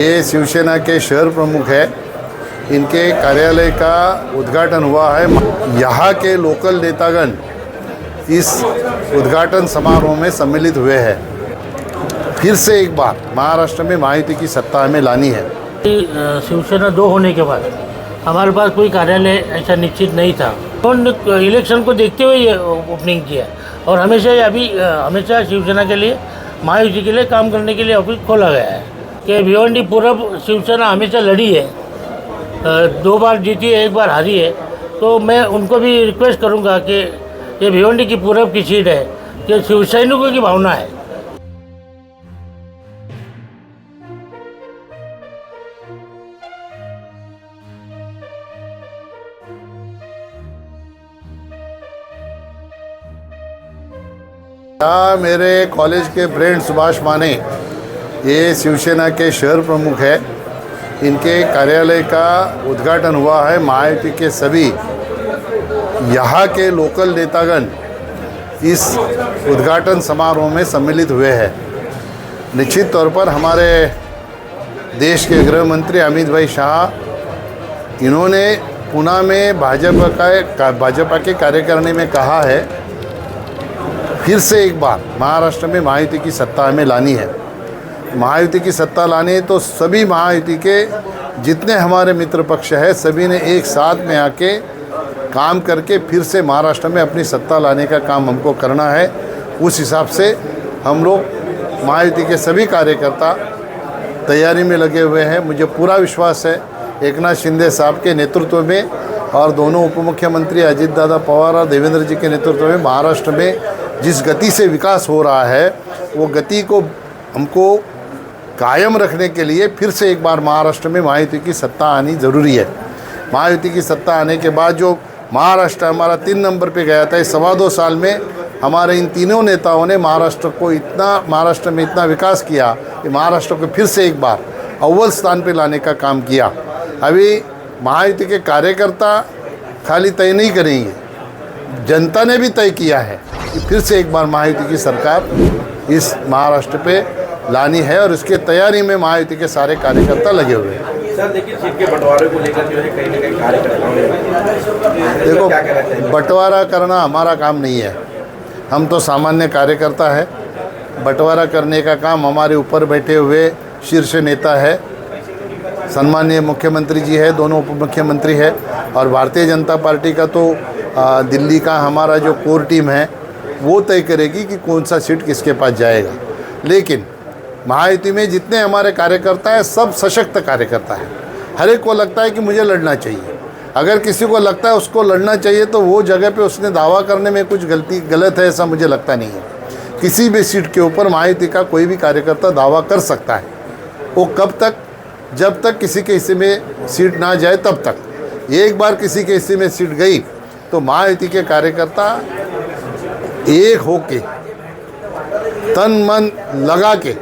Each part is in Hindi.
ये शिवसेना के शहर प्रमुख है, इनके कार्यालय का उद्घाटन हुआ है। यहाँ के लोकल नेतागण इस उद्घाटन समारोह में सम्मिलित हुए हैं। फिर से एक बार महाराष्ट्र में महायुति की सत्ता हमें लानी है। शिवसेना 2 होने के बाद हमारे पास कोई कार्यालय ऐसा निश्चित नहीं था। तो इलेक्शन को देखते हुए ये ओपनिंग किया और हमेशा शिवसेना के लिए, महायुति के लिए काम करने के लिए ऑफिस खोला गया है। कि भिवंडी पूर्व शिवसेना हमेशा लड़ी है, 2 बार जीती है, 1 बार हारी है। तो मैं उनको भी रिक्वेस्ट करूंगा कि ये भिवंडी की पूर्व की सीट है, कि शिव सैनिकों की भावना है। मेरे कॉलेज के फ्रेंड सुभाष माने, ये शिवसेना के शहर प्रमुख है, इनके कार्यालय का उद्घाटन हुआ है। महायुति के सभी यहाँ के लोकल नेतागण इस उद्घाटन समारोह में सम्मिलित हुए हैं। निश्चित तौर पर हमारे देश के गृह मंत्री अमित भाई शाह, इन्होंने पुणे में भाजपा के कार्यकारिणी में कहा है, फिर से एक बार महाराष्ट्र में महायुति की सत्ता हमें लानी है। महायुति की सत्ता लानी है तो सभी महायुति के जितने हमारे मित्र पक्ष है, सभी ने एक साथ में आके काम करके फिर से महाराष्ट्र में अपनी सत्ता लाने का काम हमको करना है। उस हिसाब से हम लोग महायुति के सभी कार्यकर्ता तैयारी में लगे हुए हैं। मुझे पूरा विश्वास है एकनाथ शिंदे साहब के नेतृत्व में और दोनों उप मुख्यमंत्री अजित दादा पवार और देवेंद्र जी के नेतृत्व में महाराष्ट्र में जिस गति से विकास हो रहा है, वो गति को हमको कायम रखने के लिए फिर से एक बार महाराष्ट्र में महायुति की सत्ता आनी ज़रूरी है। महायुति की सत्ता आने के बाद जो महाराष्ट्र हमारा 3 नंबर पे गया था, इस 2.25 साल में हमारे इन तीनों नेताओं ने महाराष्ट्र में इतना विकास किया कि महाराष्ट्र को फिर से एक बार अव्वल स्थान पे लाने का काम किया। अभी महायुति के कार्यकर्ता खाली तय नहीं करेंगे, जनता ने भी तय किया है कि फिर से एक बार महायुति की सरकार इस महाराष्ट्र पे लानी है और इसके तैयारी में महायुति के सारे कार्यकर्ता लगे हुए हैं। सर देखिए, सीट के बंटवारे को लेकर जो है कहीं ना कहीं कार्यकर्ताओं ने देखो, बंटवारा करना हमारा काम नहीं है। हम तो सामान्य कार्यकर्ता है। बंटवारा करने का काम हमारे ऊपर बैठे हुए शीर्ष नेता है, सम्माननीय मुख्यमंत्री जी है, दोनों उप मुख्यमंत्री है और भारतीय जनता पार्टी का तो दिल्ली का हमारा जो कोर टीम है वो तय करेगी कि कौन सा सीट किसके पास जाएगा। लेकिन महायुति में जितने हमारे कार्यकर्ता हैं, सब सशक्त कार्यकर्ता हैं। हर एक को लगता है कि मुझे लड़ना चाहिए। अगर किसी को लगता है उसको लड़ना चाहिए तो वो जगह पे उसने दावा करने में कुछ गलत है, ऐसा मुझे लगता नहीं है। किसी भी सीट के ऊपर महायुति का कोई भी कार्यकर्ता दावा कर सकता है। वो कब तक? जब तक किसी के हिस्से में सीट ना जाए तब तक। एक बार किसी के हिस्से में सीट गई तो महायुति के कार्यकर्ता एक होके तन मन लगा के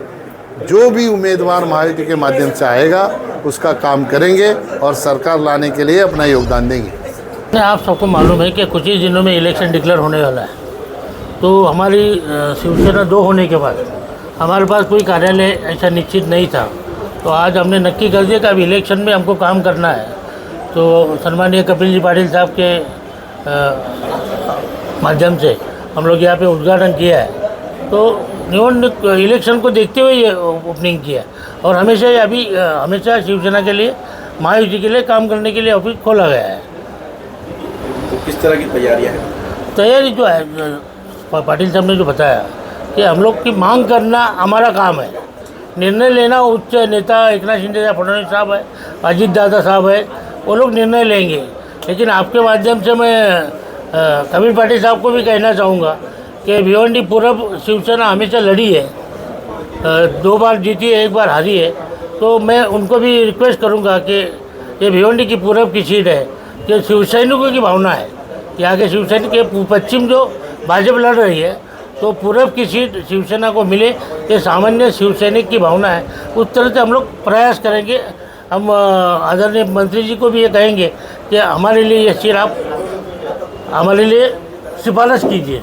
जो भी उम्मीदवार महायुति के माध्यम से आएगा उसका काम करेंगे और सरकार लाने के लिए अपना योगदान देंगे। आप सबको मालूम है कि कुछ ही दिनों में इलेक्शन डिक्लेयर होने वाला है। तो हमारी शिवसेना 2 होने के बाद हमारे पास कोई कार्यालय ऐसा निश्चित नहीं था। तो आज हमने नक्की कर दिया कि अब इलेक्शन में हमको काम करना है। तो सम्माननीय कपिल जी पाटिल साहब के माध्यम से हम लोग यहाँ पे उद्घाटन किया है। तो इलेक्शन को देखते हुए ये ओपनिंग किया और हमेशा शिवसेना के लिए, महायुति के लिए काम करने के लिए ऑफिस खोला गया है। तो किस तरह की तैयारियां हैं? तैयारी जो है, पाटिल साहब ने जो बताया कि हम लोग की मांग करना हमारा काम है, निर्णय लेना उच्च नेता एकनाथ शिंदे साहब, फडणवीस साहब है, अजित दादा साहब है, वो लोग निर्णय लेंगे। लेकिन आपके माध्यम से मैं कपिल पाटिल साहब को भी कहना चाहूँगा कि भिवंडी पूर्व शिवसेना हमेशा लड़ी है, 2 बार जीती है, 1 बार हारी है। तो मैं उनको भी रिक्वेस्ट करूँगा कि ये भिवंडी की पूर्व की सीट है, कि शिव सैनिकों की भावना है। यहाँ के शिवसैनिक के पश्चिम जो भाजपा लड़ रही है, तो पूर्व की सीट शिवसेना को मिले, ये सामान्य शिवसैनिक की भावना है। उस तरह से हम लोग प्रयास करेंगे। हम आदरणीय मंत्री जी को भी ये कहेंगे कि हमारे लिए ये सीट आप हमारे लिए सिफारिश कीजिए।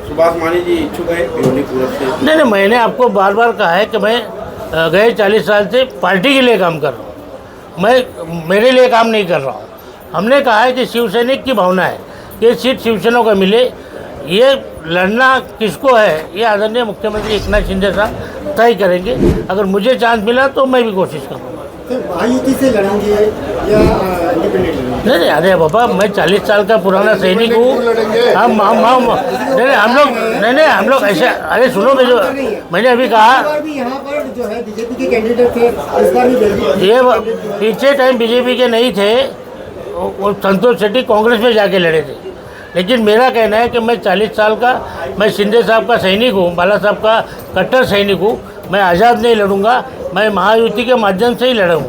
सुभाष मानी जी इच्छुक है भिवंडी पूर्व से? नहीं, मैंने आपको बार बार कहा है कि मैं गए 40 साल से पार्टी के लिए काम कर रहा हूँ, मैं मेरे लिए काम नहीं कर रहा हूँ। हमने कहा है कि शिवसैनिक की भावना है कि ये सीट शिवसेना को मिले, ये लड़ना किसको है ये आदरणीय मुख्यमंत्री एकनाथ शिंदे साहब तय करेंगे। अगर मुझे चांस मिला तो मैं भी कोशिश करूँगा। सर महायुति से लड़ेंगे या इंडिपेंडेंट? नहीं, अरे बाबा, मैं 40 साल का पुराना सैनिक हूँ। हम लोग ऐसे, अरे सुनो, मैंने अभी कहा, इस बार भी यहाँ पर जो है बीजेपी के कैंडिडेट थे, इस बार भी ये पीछे टाइम बीजेपी के नहीं थे, वो संतोष शेट्टी कांग्रेस में जाके लड़े थे। लेकिन मेरा कहना है कि मैं 40 साल का, मैं शिंदे साहब का सैनिक हूँ, बाला साहब का कट्टर सैनिक हूँ। मैं आज़ाद नहीं लड़ूंगा, मैं महायुति के माध्यम से ही लड़ूंगा।